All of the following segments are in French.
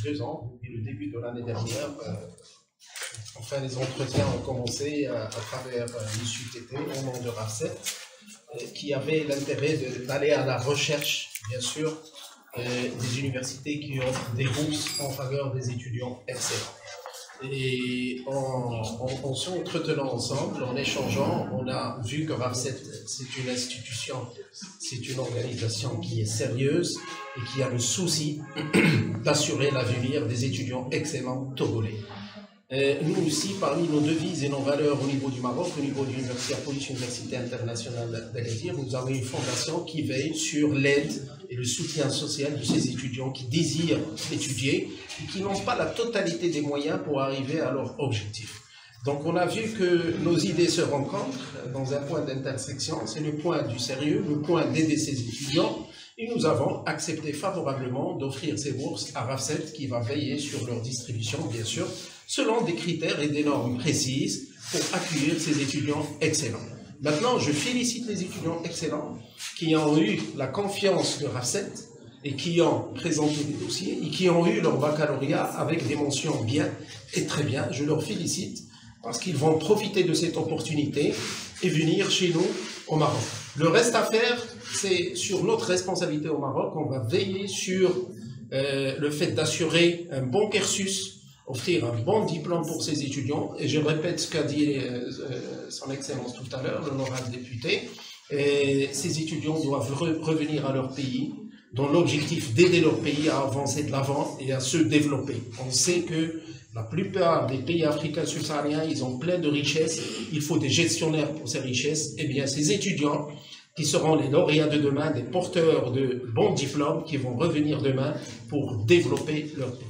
2 ans, depuis le début de l'année dernière. Enfin, les entretiens ont commencé à travers l'ISUTT au nom de RAFSET, qui avait l'intérêt d'aller à la recherche, bien sûr, des universités qui offrent des bourses en faveur des étudiants excellents. Et en s'entretenant ensemble, en échangeant, on a vu que RAFSET, c'est une institution, c'est une organisation qui est sérieuse et qui a le souci d'assurer l'avenir des étudiants excellents togolais. Nous aussi, parmi nos devises et nos valeurs au niveau du Maroc, au niveau de l'Université Police Université internationale d'Agadir, nous avons une fondation qui veille sur l'aide et le soutien social de ces étudiants qui désirent étudier et qui n'ont pas la totalité des moyens pour arriver à leur objectif. Donc on a vu que nos idées se rencontrent dans un point d'intersection, c'est le point du sérieux, le point d'aider ces étudiants, et nous avons accepté favorablement d'offrir ces bourses à RAFSET qui va veiller sur leur distribution, bien sûr, selon des critères et des normes précises pour accueillir ces étudiants excellents. Maintenant, je félicite les étudiants excellents qui ont eu la confiance de RAFSET et qui ont présenté des dossiers et qui ont eu leur baccalauréat avec des mentions bien et très bien. Je leur félicite parce qu'ils vont profiter de cette opportunité et venir chez nous au Maroc. Le reste à faire, c'est sur notre responsabilité au Maroc. On va veiller sur le fait d'assurer un bon cursus, offrir un bon diplôme pour ces étudiants. Et je répète ce qu'a dit son Excellence tout à l'heure, l'honorable député. Ces étudiants doivent revenir à leur pays, dans l'objectif d'aider leur pays à avancer de l'avant et à se développer. On sait que la plupart des pays africains subsahariens, ils ont plein de richesses. Il faut des gestionnaires pour ces richesses. Eh bien, ces étudiants qui seront les lauréats de demain, des porteurs de bons diplômes qui vont revenir demain pour développer leur pays.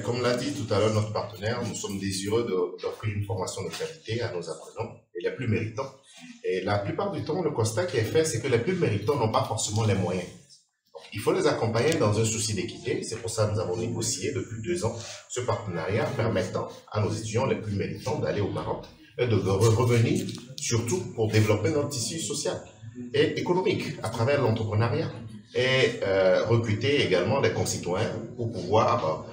Comme l'a dit tout à l'heure notre partenaire, nous sommes désireux d'offrir une formation de qualité à nos apprenants et les plus méritants. Et la plupart du temps, le constat qui est fait, c'est que les plus méritants n'ont pas forcément les moyens. Donc, il faut les accompagner dans un souci d'équité. C'est pour ça que nous avons négocié depuis 2 ans ce partenariat permettant à nos étudiants les plus méritants d'aller au Maroc et de revenir, surtout pour développer notre tissu social et économique à travers l'entrepreneuriat et recruter également des concitoyens pour pouvoir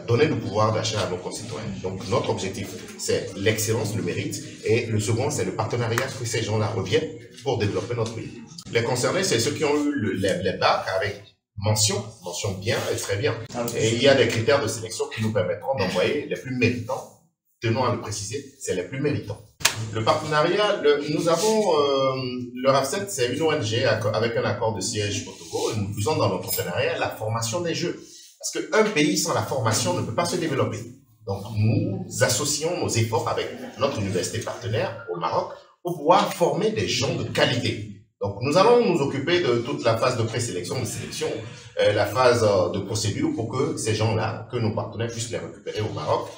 donner le pouvoir d'achat à nos concitoyens. Donc notre objectif, c'est l'excellence, le mérite, et le second, c'est le partenariat, que ces gens-là reviennent pour développer notre pays. Les concernés, c'est ceux qui ont eu les bacs avec mention bien et très bien. Et il y a des critères de sélection qui nous permettront d'envoyer les plus méritants. Tenons à le préciser, c'est les plus méritants. Le partenariat, nous avons, le RAFSET, c'est une ONG avec un accord de siège au Togo, et nous faisons dans notre partenariat la formation des jeunes. Parce qu'un pays sans la formation ne peut pas se développer. Donc nous associons nos efforts avec notre université partenaire au Maroc pour pouvoir former des gens de qualité. Donc nous allons nous occuper de toute la phase de présélection, de sélection, la phase de procédure pour que ces gens-là, que nos partenaires puissent les récupérer au Maroc.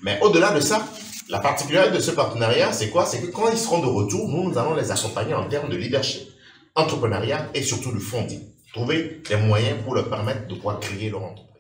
Mais au-delà de ça, la particularité de ce partenariat, c'est quoi? C'est que quand ils seront de retour, nous allons les accompagner en termes de leadership, entrepreneuriat et surtout de funding. Trouver des moyens pour leur permettre de pouvoir créer leur entreprise.